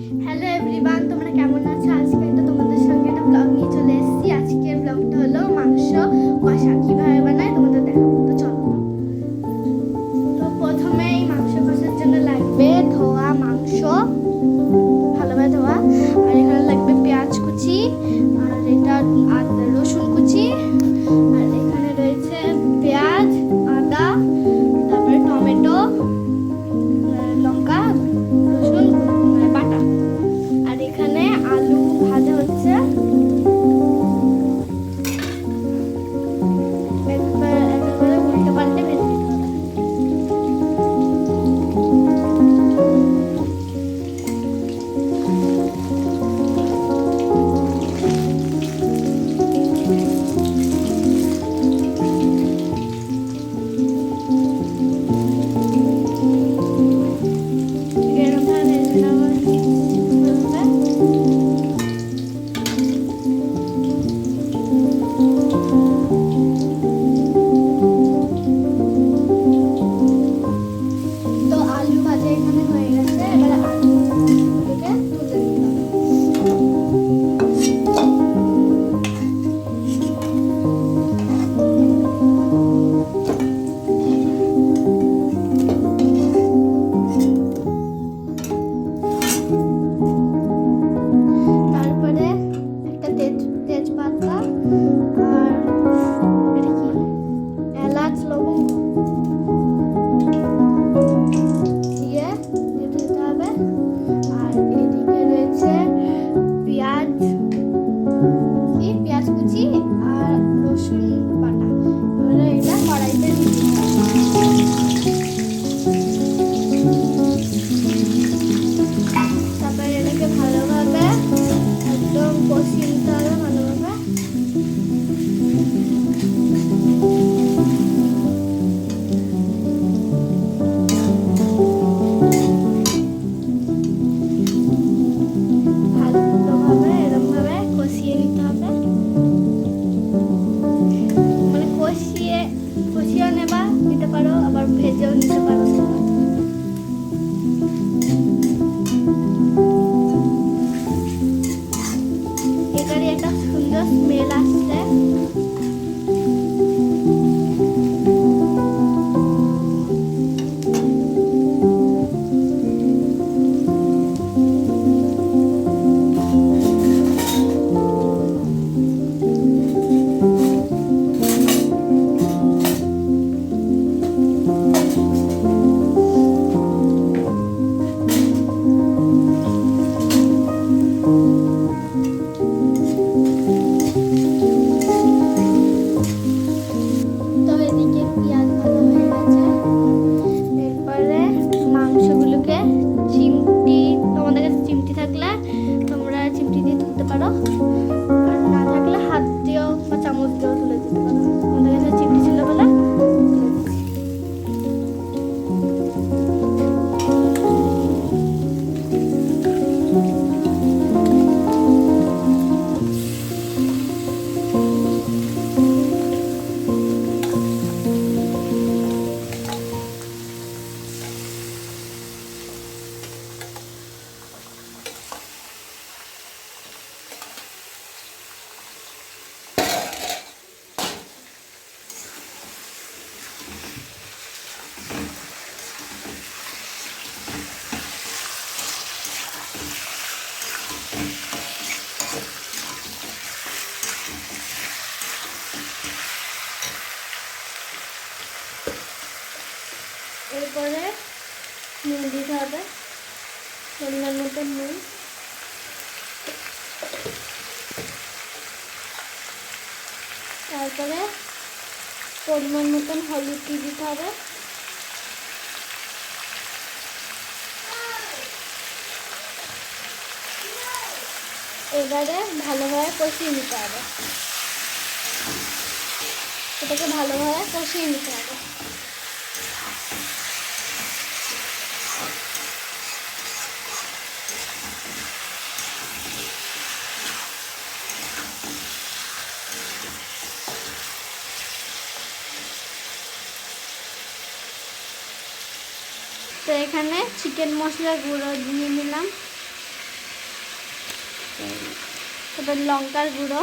Hello everyone, তোমরা কেমন আছো? আজকে একটা তোমাদের সঙ্গে একটা ব্লগ নিয়ে চলে এসেছি। আজকের ব্লগটা হলো মাংস কষা কিভাবে বানায় তোমাদের দেখাবো। তো চলো। তো প্রথমেই মাংস কষার জন্য লাগবে ধোয়া মাংস, ভালোভাবে ধোয়া। আর এখানে লাগবে পেঁয়াজ কুচি, আর এটা রসুন কুচি, আর এখানে রয়েছে পেঁয়াজ, আদা, তারপরে টমেটো, লঙ্কা, রসুন বাটা। আর এখানে আলু ভাজা হচ্ছে। একেবারে উল্টে পাল্টে ভেজে দিতে হবে। এরকমভাবে ভেজে নেওয়া হবে। তো আলু ভাজা এখানে হয়ে গেছে, এবারে আলুগুলোকে তুলে নিতে হবে। তারপরে একটা তেজপাতা আর এটা কি এলাচ লবঙ্গ দিয়ে দিতে হবে। আর এদিকে রয়েছে পেঁয়াজ পেঁয়াজ কুচি আর রসুন বাটা। এবারে এটা কড়াইতে দিয়ে দিতে হবে। তারপরে এটাকে ভালোভাবে একদম কষিয়ে নিতে হবে ভালোভাবে। ভালোভাবে এরকমভাবে কষিয়ে নিতে হবে, মানে কষিয়েও নিতে পারো, আবার ভেজেও নিতে পারো। এটারই একটা সুন্দর স্মেল আসছে। তো এদিকে পেঁয়াজ ভাজা হয়ে গেছে। এরপরে মাংসগুলোকে তোমাদের কাছে চিমটি থাকলে তোমরা চিমটি দিয়ে তুলতে পারো, আর না থাকলে হাত দিয়েও বা চামচ দিয়েও তুলে দিতে পারো। আমাদের কাছে চিমটি ছিল বলে তুলে দিচ্ছি। এরপরে নুন দিতে হবে, পরিমাণ মতো নুন। তারপরে পরিমাণ মতন হলুদ দিয়ে দিতে হবে। এবারে ভালোভাবে কষিয়ে নিতে হবে, এটাকে ভালোভাবে কষিয়ে নিতে হবে। তো এখানে চিকেন মশলা গুঁড়ো দিয়ে নিলাম। তারপর লঙ্কার গুঁড়ো,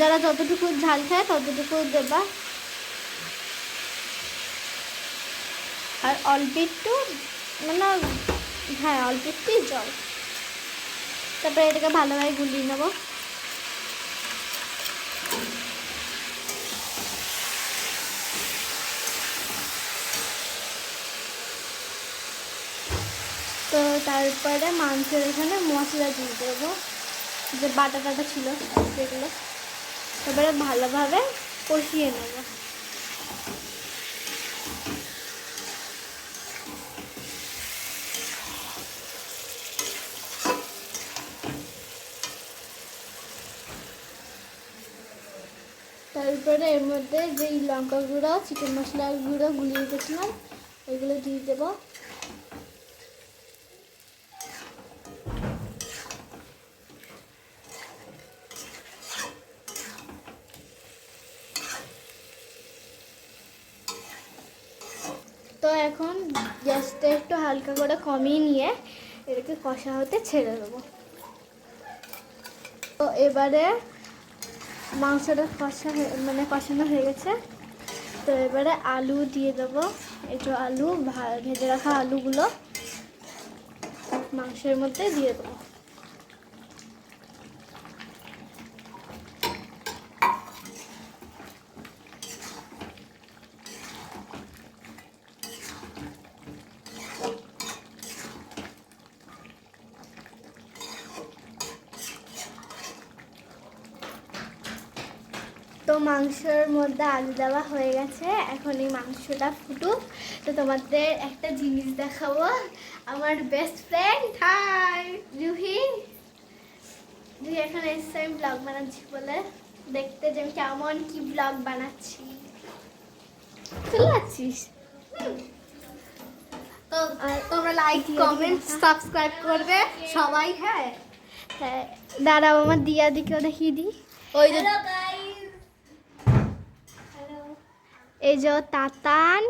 যারা যতটুকু ঝাল খায় ততটুকু দেবা, আর অল্প একটু মানে হ্যাঁ অল্প একটু জল। তারপরে এটাকে ভালোভাবে গুলিয়ে নেব। তো তারপরে মাংসের এখানে মশলা দিয়ে দেবো, যে বাটা টাটা ছিল সেগুলো। তারপরে ভালোভাবে কষিয়ে নেব। তারপরে এর মধ্যে যেই লঙ্কা গুঁড়ো, চিকেন মশলার গুঁড়ো গুলিয়ে রেখেছিলাম এগুলো দিয়ে দেবো। তো এখন গ্যাসটা একটু হালকা করে কমিয়ে নিয়ে এটাকে কষা হতে ছেড়ে দেবো। তো এবারে মাংসটা কষানো হয়ে গেছে। তো এবারে আলু দিয়ে দেবো। একটু আলু ভেজে রাখা আলুগুলো মাংসের মধ্যে দিয়ে দেবো। তো মাংসের মধ্যে আলু দেওয়া হয়ে গেছে, এখন এই মাংসটা ফুটুক। তো তোমাদের একটা জিনিস দেখাবো, আমার বেস্ট ফ্রেন্ড হাই জুহি এখানে এসে আমি ব্লগ বানাচ্ছি বলে দেখতে যে আমি কেমন কি ব্লগ বানাচ্ছি। চলে যাচ্ছিস? তো তোমরা লাইক কমেন্ট সাবস্ক্রাইব করবে সবাই। হ্যাঁ হ্যাঁ, দাঁড়াও আমার দিকেও দেখিয়ে দিই। ওই যে এই যে তাতান,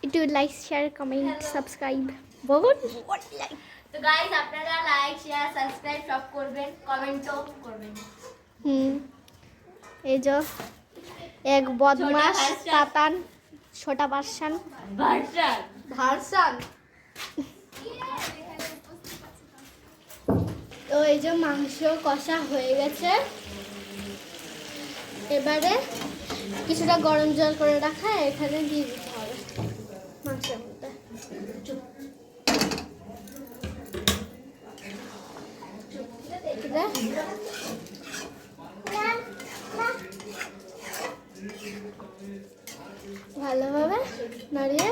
একটু লাইক শেয়ার কমেন্ট সাবস্ক্রাইব বলুন। তো গাইস আপনারা লাইক শেয়ার সাবস্ক্রাইব সব করবেন, কমেন্টও করবেন। এই যে এক বদমাস তাতান, ছোটা ভার্সন। তো এই যে মাংস কষা হয়ে গেছে, এবারে কিছুটা গরম জল করে রাখা এখানে দিয়ে দিতে হবে মাংসের মধ্যে। ভালোভাবে নাড়িয়ে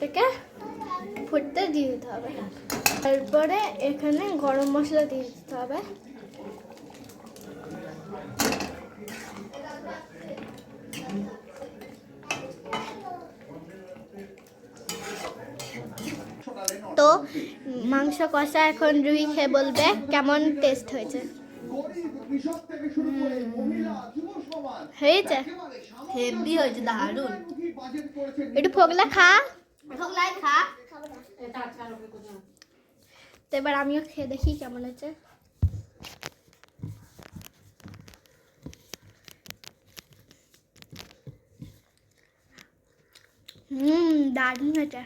এটাকে ফুটতে দিয়ে দিতে হবে। তারপরে এখানে গরম মশলা দিয়ে দিতে হবে। তো মাংস কষা এখন রুই খেয়ে বলবে কেমন টেস্ট হয়েছে। হয়েছে? হেভি হয়েছে, দারুণ। একটু ফোগলা খা। ফোগলাই খা। তো এবার আমিও খেয়ে দেখি কেমন হয়েছে। দারুণ হয়েছে।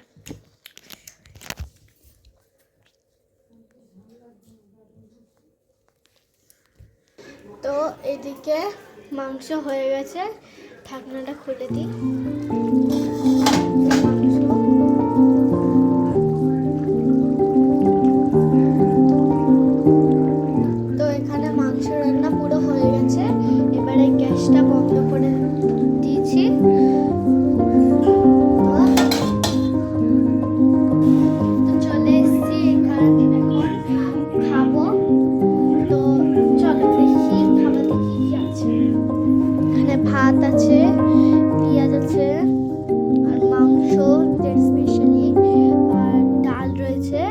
তো এদিকে মাংস হয়ে গেছে, ঢাকনাটা খুলে দিই। তো এখানে মাংস রান্না পুরো হয়ে গেছে, এবারে গ্যাসটা বন্ধ করে দিয়েছি। তো চলে এসেছি এখানে, এখন খাবো। তো চলো দেখি খাবারে কি কি আছে। এখানে ভাত আছে, পেঁয়াজ আছে, আর মাংস স্পেশালি, আর ডাল রয়েছে,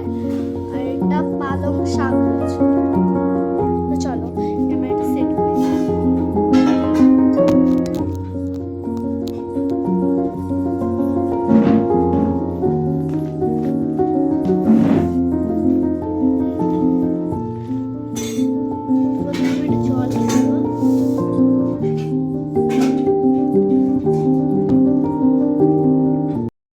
আর একটা পালং শাক